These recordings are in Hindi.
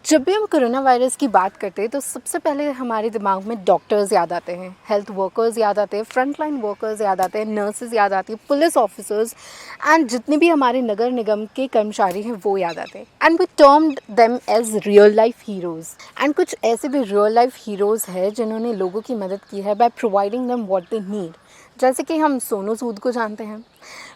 जब भी हम कोरोना वायरस की बात करते हैं तो सबसे पहले हमारे दिमाग में डॉक्टर्स याद आते हैं, हेल्थ वर्कर्स याद आते हैं, फ्रंट लाइन वर्कर्स याद आते हैं, नर्सेज याद आती है, पुलिस ऑफिसर्स एंड जितने भी हमारे नगर निगम के कर्मचारी हैं वो याद आते हैं। And we termed them as real life heroes. And कुछ ऐसे भी रियल लाइफ हीरोज़ हैं जिन्होंने लोगों की मदद की है by providing them what they need. जैसे कि हम सोनू सूद को जानते हैं,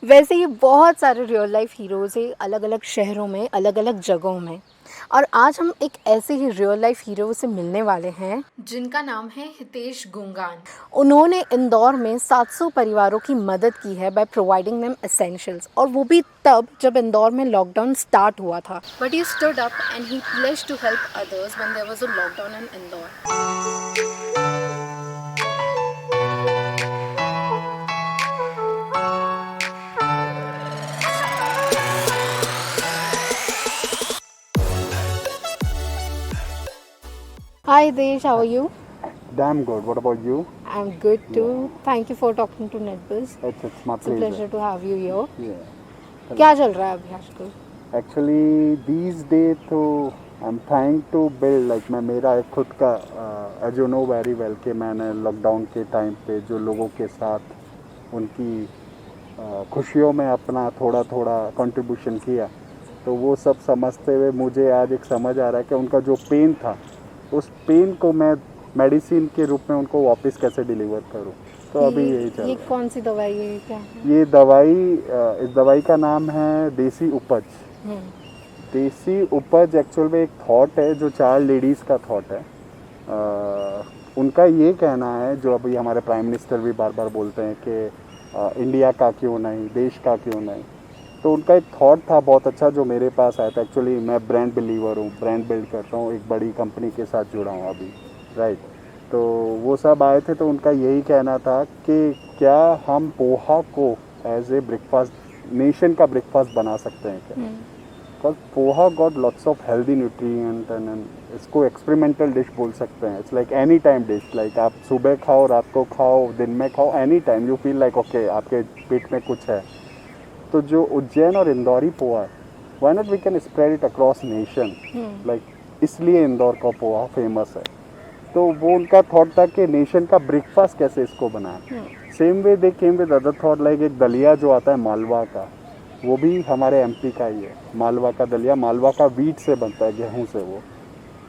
वैसे ही बहुत सारे रियल लाइफ हीरोज़ हैं अलग अलग शहरों में, अलग अलग जगहों में। और आज हम एक ऐसे ही रियल लाइफ हीरो से मिलने वाले हैं जिनका नाम है हितेश गुंगान। उन्होंने इंदौर में 700 परिवारों की मदद की है बाय प्रोवाइडिंग देम एसेंशियल्स, और वो भी तब जब इंदौर में लॉकडाउन स्टार्ट हुआ था। But he stood up and he pledged to help others when there was a lockdown in Indore. Hi Desh, how are you? Damn good. What about you? I'm good too. Thank you for talking to NetBuzz. It's my It's a pleasure to have you here. Yeah. क्या चल रहा है अभी आजकल? Actually, these days तो I'm trying to build like मैं मेरा एक खुद का as you know very well कि मैंने लॉकडाउन के टाइम पे जो लोगों के साथ उनकी खुशियों में अपना थोड़ा थोड़ा कंट्रीब्यूशन किया, तो वो सब समझते हुए मुझे आज एक समझ आ रहा है कि उनका जो पेन था उस पेन को मैं मेडिसिन के रूप में उनको वापस कैसे डिलीवर करूं। तो अभी यही चल ये रहा है। कौन सी दवाई है, क्या है? ये दवाई इस दवाई का नाम है देसी उपज। हम्म, देसी उपज एक्चुअल में एक थॉट है जो 4 लेडीज़ का थॉट है। उनका ये कहना है, जो अभी हमारे प्राइम मिनिस्टर भी बार बार बोलते हैं कि इंडिया का क्यों नहीं, देश का क्यों नहीं। तो उनका एक थॉट था बहुत अच्छा जो मेरे पास आया था। एक्चुअली मैं ब्रांड बिलीवर हूँ, ब्रांड बिल्ड करता हूँ, एक बड़ी कंपनी के साथ जुड़ा हूँ अभी, राइट। तो वो सब आए थे तो उनका यही कहना था कि क्या हम पोहा को एज ए ब्रेकफास्ट, नेशन का ब्रेकफास्ट बना सकते हैं क्या। Because poha got lots of healthy nutrient and इसको एक्सपेरिमेंटल डिश बोल सकते हैं। It's like any time dish, like आप सुबह खाओ, रात को खाओ, दिन में खाओ, any time you feel like okay आपके पेट में कुछ है। तो जो उज्जैन और इंदौरी पोहा है, why not we can spread it across nation, like इसलिए इंदौर का पोहा फेमस है। तो वो उनका थॉट था कि नेशन का ब्रेकफास्ट कैसे इसको बनाएं। Same way they came with other thought, like एक दलिया जो आता है मालवा का, वो भी हमारे एमपी का ही है। मालवा का दलिया, मालवा का वीट से बनता है, गेहूं से वो।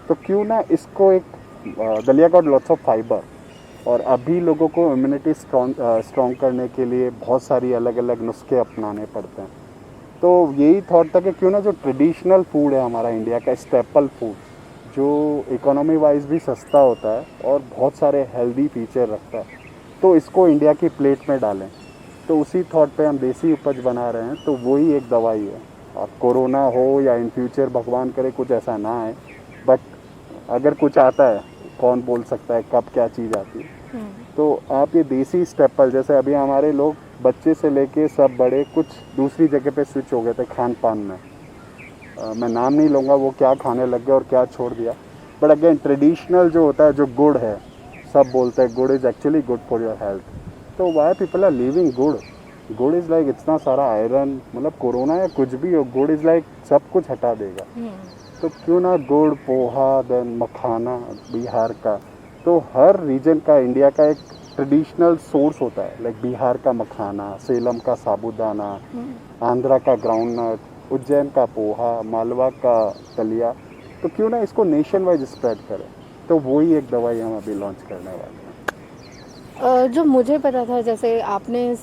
तो क्यों ना इसको एक दलिया का लॉट्स ऑफ फाइबर, और अभी लोगों को इम्यूनिटी स्ट्रॉन्ग करने के लिए बहुत सारी अलग अलग नुस्खे अपनाने पड़ते हैं। तो यही थॉट था कि क्यों ना जो ट्रेडिशनल फूड है हमारा इंडिया का स्टेपल फूड, जो इकोनॉमी वाइज भी सस्ता होता है और बहुत सारे हेल्दी फीचर रखता है, तो इसको इंडिया की प्लेट में डालें। तो उसी थॉट पे हम देसी उपज बना रहे हैं। तो वही एक दवाई है। अब कोरोना हो या इन फ्यूचर भगवान करे कुछ ऐसा ना आए, बट अगर कुछ आता है कौन बोल सकता है कब क्या चीज़ आती है। तो आप ये देसी स्टेपल, जैसे अभी हमारे लोग बच्चे से लेके सब बड़े कुछ दूसरी जगह पे स्विच हो गए थे खान पान में। मैं नाम नहीं लूँगा वो क्या खाने लग गए और क्या छोड़ दिया, बट अगेन ट्रेडिशनल जो होता है, जो गुड़ है, सब बोलते हैं गुड़ is actually good for your health. तो वाई पीपल आर लिविंग गुड़। गुड़ इज़ लाइक इतना सारा आयरन, मतलब कोरोना या कुछ भी हो, गुड़ इज़ लाइक सब कुछ हटा देगा। तो क्यों ना गुड़, पोहा, देन मखाना बिहार का। तो हर रीजन का इंडिया का एक ट्रेडिशनल सोर्स होता है, लाइक बिहार का मखाना, सेलम का साबूदाना, आंध्रा का ग्राउंडनट, उज्जैन का पोहा, मालवा का दलिया। तो क्यों ना इसको नेशन वाइज स्प्रेड करें। तो वही एक दवाई हम अभी लॉन्च करने वाले हैं। जो मुझे पता था, जैसे आपने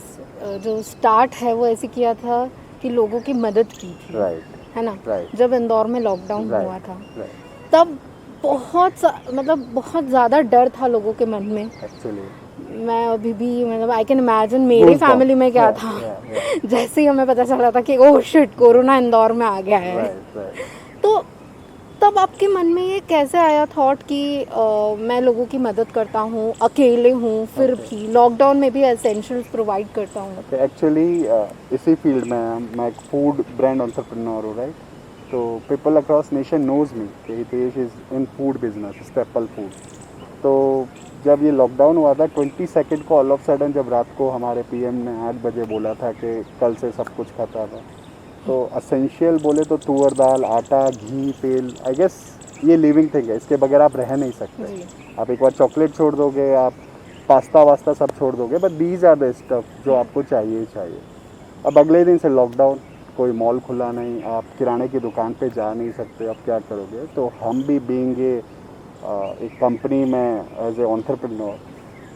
जो स्टार्ट है वो ऐसे किया था कि लोगों की मदद की थी, राइट, है ना? राइट, जब इंदौर में लॉकडाउन हुआ राइट, था राइट। तब मतलब बहुत ज़्यादा डर था लोगों के मन में। एक्चुअली मैं अभी भी, मतलब आई कैन इमेजिन मेरे फैमिली में क्या था। जैसे ही हमें पता चला था कि ओह शिट, कोरोना इंदौर में आ गया है, राइट, राइट। तो तब आपके मन में ये कैसे आया थॉट कि मैं लोगों की मदद करता हूँ, अकेले हूँ, फिर भी लॉकडाउन में भी एसेंशियल्स प्रोवाइड करता हूँ? एक्चुअली इसी फील्ड में मैं एक फूड ब्रांड एंटरप्रेन्योर हूँ, राइट। तो people across nation knows me कि Hitesh is in food business, staple food. तो जब ये लॉकडाउन हुआ था 22 को, ऑल ऑफ सडन जब रात को हमारे पीएम ने 8 बजे बोला था कि कल से सब कुछ खत्म है, तो असेंशियल बोले तो तुअर दाल, आटा, घी, तेल, आई गेस ये लिविंग थिंग है, इसके बगैर आप रह नहीं सकते। जी। आप एक बार चॉकलेट छोड़ दोगे, आप पास्ता वास्ता सब छोड़ दोगे, but these are the stuff जो आपको चाहिए ही चाहिए। अब अगले दिन से लॉकडाउन, कोई मॉल खुला नहीं, आप किराने की दुकान पे जा नहीं सकते, अब क्या करोगे? तो हम भी बीइंग एक कंपनी में एज ए एंटरप्रेन्योर,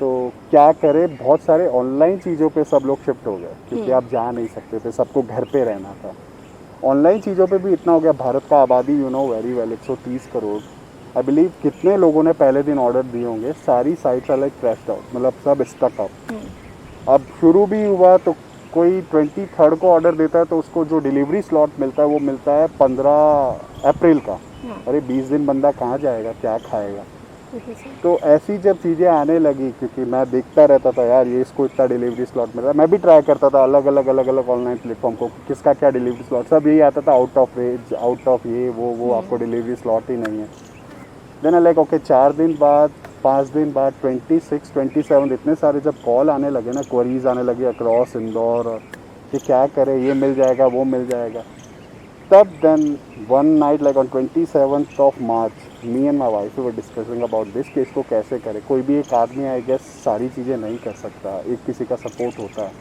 तो क्या करें, बहुत सारे ऑनलाइन चीज़ों पे सब लोग शिफ्ट हो गए क्योंकि आप जा नहीं सकते थे, सबको घर पे रहना था। ऑनलाइन चीज़ों पे भी इतना हो गया, भारत का आबादी you know very well 130 crore. I believe कितने लोगों ने पहले दिन ऑर्डर दिए होंगे, सारी sites are like crashed out, मतलब सब स्टक अप। अब शुरू भी हुआ तो कोई 23 को ऑर्डर देता है तो उसको जो डिलीवरी स्लॉट मिलता है वो मिलता है 15 अप्रैल का। अरे 20 दिन बंदा कहाँ जाएगा, क्या खाएगा? तो ऐसी जब चीज़ें आने लगी, क्योंकि मैं देखता रहता था यार ये इसको इतना डिलीवरी स्लॉट मिल रहा है, मैं भी ट्राई करता था अलग अलग ऑनलाइन प्लेटफॉर्म को, किसका क्या डिलीवरी स्लॉट, सब यही आता था out of range, out of ये वो आपको डिलीवरी स्लॉट ही नहीं है। देन लाइक ओके 4 दिन बाद, 5 दिन बाद, 26, 27 इतने सारे जब कॉल आने लगे ना, क्वेरीज आने लगे अक्रॉस इंदौर कि क्या करें, ये मिल जाएगा वो मिल जाएगा। तब then one night like on 27th of March, me and my wife were discussing about this कि इसको कैसे करें। कोई भी एक आदमी आई गेस सारी चीज़ें नहीं कर सकता, एक किसी का सपोर्ट होता है।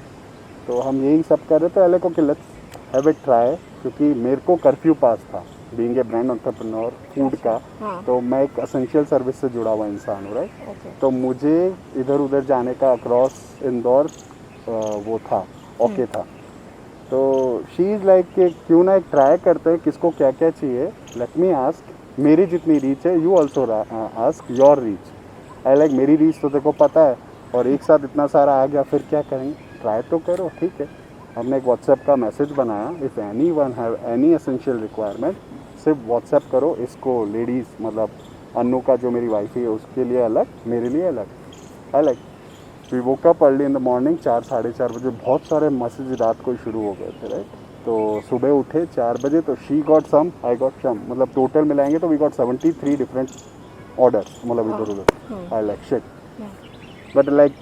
तो हम यही सब कर रहे थे अलग को कि लेट्स हैव इट ट्राई, क्योंकि मेरे को कर्फ्यू पास था being a brand entrepreneur food का। तो मैं एक असेंशियल सर्विस से जुड़ा हुआ इंसान हूँ, राइट। तो मुझे इधर उधर जाने का अक्रॉस इंदौर वो था, ओके था। तो शी इज़ लाइक कि क्यों ना एक ट्राई करते हैं, किसको क्या क्या चाहिए, लेट मी आस्क, मेरी जितनी रीच है you also ask your reach. I like मेरी रीच तो देखो पता है, और एक साथ इतना सारा आ गया, फिर क्या करेंगे, ट्राई तो करो, ठीक है। हमने एक व्हाट्सएप का मैसेज बनाया, if any one have any essential requirement सिर्फ व्हाट्सएप करो इसको, लेडीज़ मतलब अन्नू का जो मेरी वाइफ है उसके लिए अलग, मेरे लिए अलग। I like we woke up early in the morning, 4 साढ़े 4 बजे बहुत सारे मैसेज रात को ही शुरू हो गए थे, राइट। तो सुबह उठे 4 बजे, तो she got some, I got some, मतलब टोटल मिलाएंगे तो वी गॉट 73 डिफरेंट ऑर्डर्स, मतलब इधर उधर। आई लाइक शिट। बट लाइक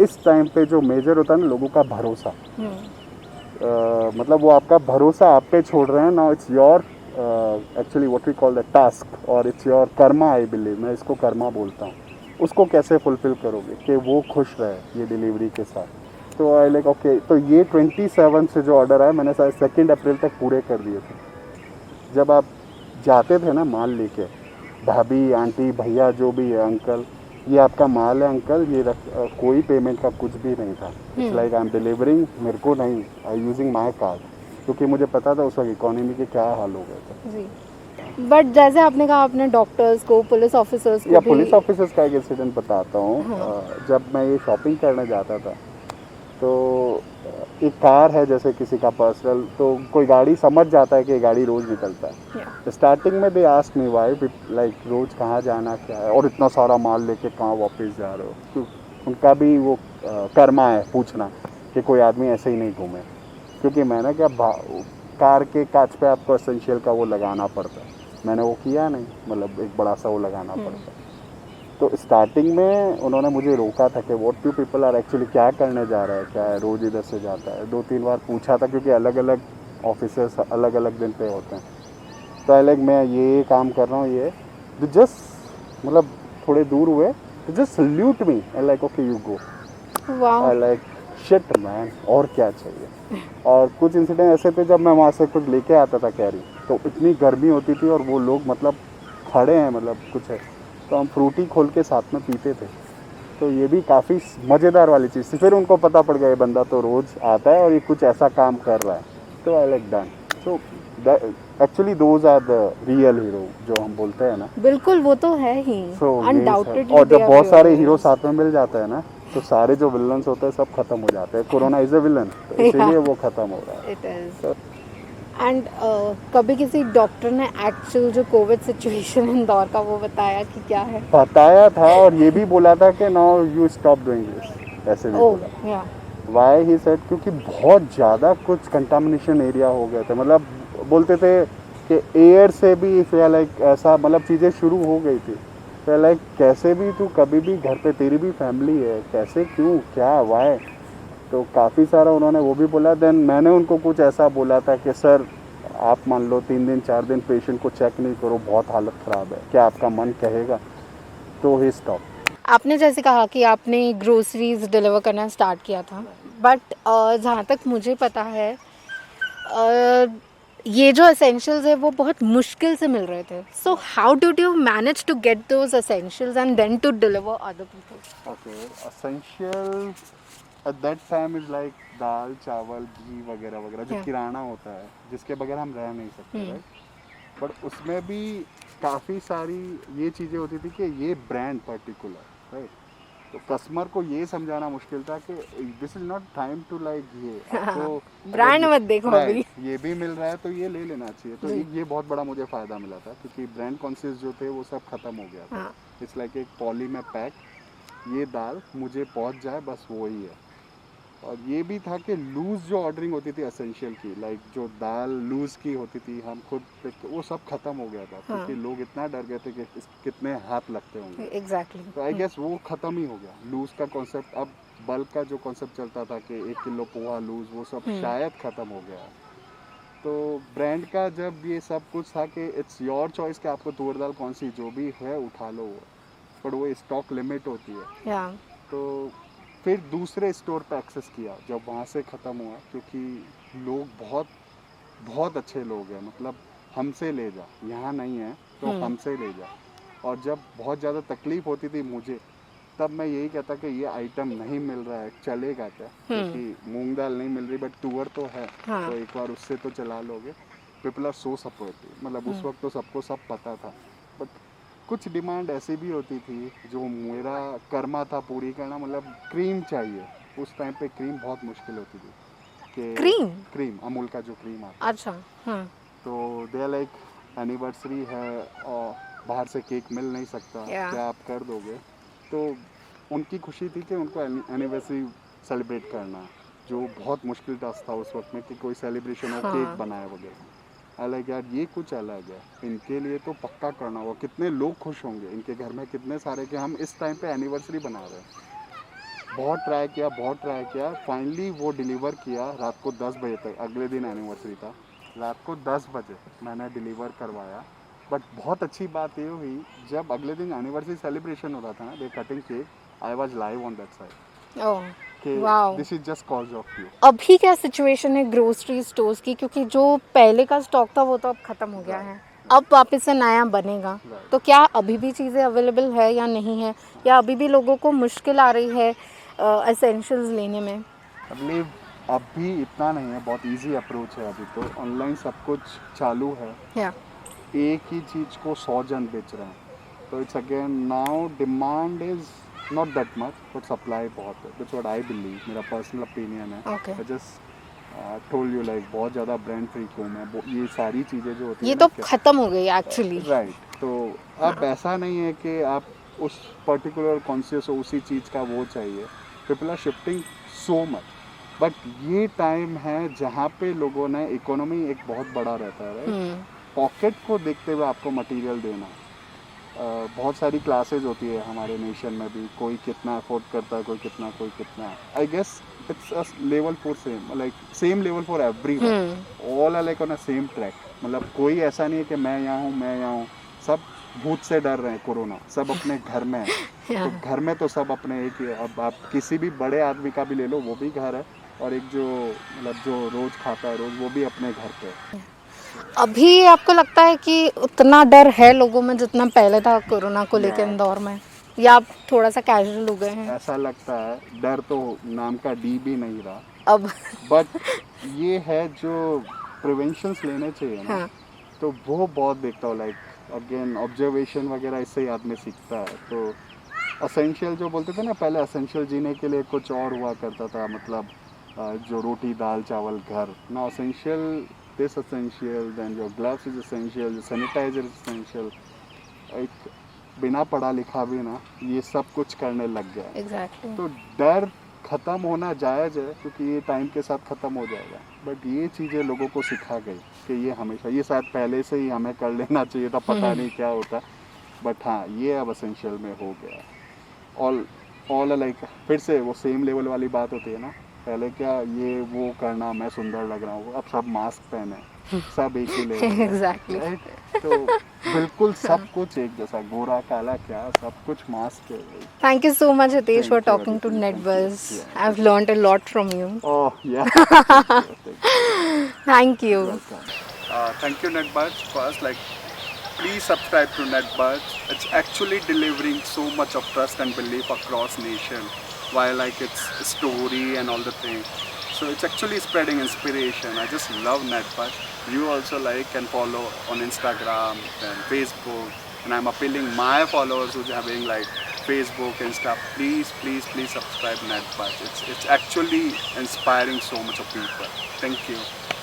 इस टाइम पे जो मेजर होता है ना लोगों का भरोसा, मतलब वो आपका भरोसा आप पे छोड़ रहे हैं। Now it's your actually what we call the task, और it's your karma, I believe, मैं इसको कर्मा बोलता हूँ। उसको कैसे फुलफिल करोगे कि वो खुश रहे ये डिलीवरी के साथ। तो आई लाइक ओके, तो ये 27 से जो ऑर्डर आया मैंने शायद 2 अप्रैल तक पूरे कर दिए थे। जब आप जाते थे ना माल लेके, भाभी आंटी भैया जो भी है, अंकल ये आपका माल है अंकल, ये कोई पेमेंट का कुछ भी नहीं था। It's like I am delivering, मेरे को नहीं, आई यूजिंग माई कार्ड, क्योंकि मुझे पता था उस वक्त इकोनॉमी के क्या हाल हो गए थे जी। बट जैसे आपने कहा आपने डॉक्टर्स को, पुलिस ऑफिसर्स को या भी... पुलिस ऑफिसर्स का एक इंसिडेंट बताता हूँ। जब मैं ये शॉपिंग करने जाता था तो एक कार है जैसे किसी का पर्सनल, तो कोई गाड़ी समझ जाता है कि ये गाड़ी रोज़ निकलता है। स्टार्टिंग में they ask me why, like रोज़ कहाँ जाना क्या है और इतना सारा माल लेके कहाँ वापस जा रहे हो। तो उनका भी वो कर्मा है पूछना कि कोई आदमी ऐसे ही नहीं घूमे, क्योंकि मैंने क्या कार के कांच पे आपको एसेंशियल का वो लगाना पड़ता है, मैंने वो किया नहीं, मतलब एक बड़ा सा वो लगाना पड़ता है। तो स्टार्टिंग में उन्होंने मुझे रोका था कि what you people are actually, क्या करने जा रहा है, क्या है, रोज़ इधर से जाता है। 2-3 बार पूछा था क्योंकि अलग अलग ऑफिसर्स अलग अलग दिन पे होते हैं। तो आई लाइक मैं ये काम कर रहा हूँ, ये जस्ट मतलब थोड़े दूर हुए तो just salute me, I like okay you go. I like shit man, और क्या चाहिए। और कुछ इंसिडेंट ऐसे थे जब मैं वहाँ से कुछ लेके आता था कैरी, तो इतनी गर्मी होती थी और वो लोग मतलब खड़े हैं, मतलब कुछ है, तो हम फ्रूटी खोल के साथ में पीते थे। तो ये भी काफ़ी मज़ेदार वाली चीज़ थी। फिर उनको पता पड़ गया ये बंदा तो रोज़ आता है और ये कुछ ऐसा काम कर रहा है, तो I like done. So actually those are the real hero जो हम बोलते हैं ना। बिल्कुल, वो तो है ही, अनडाउटेडली। और जब बहुत सारे हीरो साथ में मिल जाते हैं ना, तो सारे जो विलन्स होते हैं सब खत्म हो जाते हैं। कोरोना इज अ विलन, तो इसीलिए वो खत्म हो रहा है। It is. एंड कभी किसी डॉक्टर ने एक्चुअल जो कोविड सिचुएशन इंदौर का वो बताया कि क्या है? बताया था, और ये भी बोला था कि now you stop doing this, ऐसे भी बोला। व्हाई ही सेड, क्योंकि बहुत ज़्यादा कुछ कंटामिनेशन एरिया हो गए थे, मतलब बोलते थे कि एयर से भी लाइक ऐसा, मतलब चीज़ें शुरू हो गई थी। तो लाइक कैसे भी तू कभी भी घर पे, तेरी भी फैमिली है, कैसे, क्यों, क्या, वाई। तो काफ़ी सारा उन्होंने वो भी बोला। देन मैंने उनको कुछ ऐसा बोला था कि सर आप मान लो 3 दिन 4 दिन पेशेंट को चेक नहीं करो, बहुत हालत ख़राब है, क्या आपका मन कहेगा? तो ही स्टॉप। आपने जैसे कहा कि आपने ग्रोसरीज डिलीवर करना स्टार्ट किया था, बट जहाँ तक मुझे पता है ये जो एसेंशियल्स है वो बहुत मुश्किल से मिल रहे थे. So how did you manage to get those essentials and then to deliver other people? Okay, essential at that time is like दाल चावल घी वगैरह वगैरह, जो Yeah. किराना होता है जिसके बगैर हम रह नहीं सकते, Hmm. राइट? बट उसमें भी काफ़ी सारी ये चीज़ें होती थी कि ये ब्रांड पर्टिकुलर, राइट? तो कस्टमर को ये समझाना मुश्किल था कि this is not time to like ये आपको ब्रांड मत देखो अभी. राइट ये भी मिल रहा है तो ये ले लेना चाहिए. तो जी. ये बहुत बड़ा मुझे फ़ायदा मिला था क्योंकि ब्रांड कॉन्शियस जो थे वो सब ख़त्म हो गया था. हाँ. इट्स लाइक एक पॉली में पैक, ये दाल मुझे पहुंच जाए बस वो ही है. और ये भी था कि लूज़ जो ऑर्डरिंग होती थी एसेंशियल की, लाइक जो दाल लूज़ की होती थी हम खुद वो सब ख़त्म हो गया था. हाँ. क्योंकि लोग इतना डर गए थे कि कितने हाथ लगते होंगे. एग्जैक्टली. तो आई गेस वो ख़त्म ही हो गया लूज़ का कॉन्सेप्ट. अब बल्क का जो कॉन्सेप्ट चलता था कि 1 किलो पोहा लूज़, वो सब शायद ख़त्म हो गया. तो ब्रांड का जब ये सब कुछ था कि इट्स योर चॉइस कि आपको तुअर दाल कौन सी जो भी है उठा लो, पर वो स्टॉक लिमिट होती है. या. तो फिर दूसरे स्टोर पे एक्सेस किया जब वहाँ से ख़त्म हुआ, क्योंकि लोग बहुत बहुत अच्छे लोग हैं. मतलब हमसे ले जा, यहाँ नहीं है तो हमसे ले जा. और जब बहुत ज़्यादा तकलीफ़ होती थी मुझे, तब मैं यही कहता कि ये आइटम नहीं मिल रहा है, चलेगा क्या? क्योंकि मूंग दाल नहीं मिल रही बट तुअर तो है. हाँ. तो एक बार उससे तो चला लोगे. People are so supportive. मतलब उस वक्त तो सबको सब पता था. बट कुछ डिमांड ऐसी भी होती थी जो मेरा कर्मा था पूरी करना. मतलब क्रीम चाहिए, उस टाइम पे क्रीम बहुत मुश्किल होती थी कि क्रीम अमूल का जो क्रीम आता है. अच्छा. हाँ. तो दे लाइक एनिवर्सरी है और बाहर से केक मिल नहीं सकता, Yeah. क्या आप कर दोगे? तो उनकी खुशी थी कि उनको एनिवर्सरी सेलिब्रेट करना है, जो बहुत मुश्किल टास्क था उस वक्त में कि कोई सेलिब्रेशन हो, केक बनाए वगैरह. अलग यार, ये कुछ अलग है. इनके लिए तो पक्का करना होगा. कितने लोग खुश होंगे इनके घर में, कितने सारे कि हम इस टाइम पे एनिवर्सरी बना रहे हैं. बहुत ट्राई किया. फाइनली वो डिलीवर किया रात को 10 बजे तक. अगले दिन एनिवर्सरी था, रात को 10 बजे मैंने डिलीवर करवाया. बट बहुत अच्छी बात ये हुई, जब अगले दिन एनिवर्सरी सेलिब्रेशन हो रहा था ना, they cutting cake, I was live on that side. Oh. कि wow. This is just cause of you. अभी क्या सिचुएशन है ग्रोसरी स्टोर्स की, क्योंकि जो पहले का स्टॉक था वो तो अब ख़त्म हो गया है, अब वापस से नया बनेगा. तो क्या अभी भी चीज़ें अवेलेबल है या नहीं है, या अभी भी लोगों को मुश्किल आ रही है एसेंशियल्स लेने में? आई बिलीव अभी इतना नहीं है, बहुत इजी अप्रोच है. अभी तो ऑनलाइन सब कुछ चालू है. या. एक ही चीज़ को 100 जन बेच रहे हैं. तो it's again now demand is not that much but supply बहुत है. दैट्स व्हाट आई बिलीव, मेरा पर्सनल ओपिनियन है. Okay. I just told you like बहुत ज़्यादा ब्रांड फ्रीक हूँ मैं. ये सारी चीज़ें जो होती ये है तो ख़त्म हो गई एक्चुअली. राइट. तो अब ऐसा नहीं है कि आप उस पर्टिकुलर कॉन्शियस हो, उसी चीज़ का वो चाहिए. People are shifting so much. But ये टाइम है जहाँ पे लोगों ने, इकोनॉमी एक बहुत बड़ा रहता है, राइट? पॉकेट को देखते हुए आपको मटेरियल देना. बहुत सारी क्लासेस होती है हमारे नेशन में भी, कोई कितना अफोर्ड करता है, कोई कितना. I guess it's a level for same, like same level for everyone. All are like on a same track. मतलब कोई ऐसा नहीं है कि मैं यहाँ हूँ. सब भूत से डर रहे हैं, कोरोना. सब अपने घर में है. तो घर में तो सब अपने एक ही. अब आप किसी भी बड़े आदमी का भी ले लो, वो भी घर है. और एक जो मतलब जो रोज़ खाता है रोज़, वो भी अपने घर पे है. अभी आपको लगता है कि उतना डर है लोगों में जितना पहले था कोरोना को लेकर Yeah. इंदौर में, या आप थोड़ा सा कैजुअल हो गए हैं ऐसा लगता है डर तो नाम का डी भी नहीं रहा अब? बट ये है जो प्रिवेंशंस लेने चाहिए ना. हाँ. तो वो बहुत देखता हूँ. लाइक अगेन ऑब्जर्वेशन वगैरह इससे ही आदमी सीखता है. तो असेंशियल जो बोलते थे ना पहले, असेंशियल जीने के लिए कुछ और हुआ करता था. मतलब जो रोटी दाल चावल घर ना. Essential this essential, then your gloves is essential, sanitiser is essential. एक बिना पढ़ा लिखा भी ना ये सब कुछ करने लग गया है. एग्जैक्टली. तो डर ख़त्म होना जायज़ है क्योंकि ये टाइम के साथ ख़त्म हो जाएगा. बट ये चीज़ें लोगों को सिखा गई कि ये हमेशा, ये शायद पहले से ही हमें कर लेना चाहिए था, पता नहीं क्या होता. बट हाँ, ये अब असेंशियल में हो गया. ऑल लाइक फिर से वो सेम लेवल वाली बात होती है ना. पहले क्या ये वो करना, मैं सुंदर लग रहा हूँ, अब सब मास्क पहने. सब एक ही लेवल है, Exactly. right? तो बिल्कुल सब कुछ एक जैसा, गोरा काला क्या सब कुछ मास्क है। Thank you so much, Hitesh, for Thank you, talking to Aditi. Thank you. NetBuzz. Yeah. I've learned a lot from you. Oh, yeah. Thank you. Thank you. Thank you. Welcome. Thank you, NetBuzz. First, like, please subscribe to NetBuzz. It's actually delivering so much of trust and belief across nation. While like it's a story and all the things. So it's actually spreading inspiration. I just love NetBuzz. You also like and follow on Instagram and Facebook. And I'm appealing my followers who's having like Facebook and stuff. Please subscribe NetBuzz. It's actually inspiring so much of people. Thank you.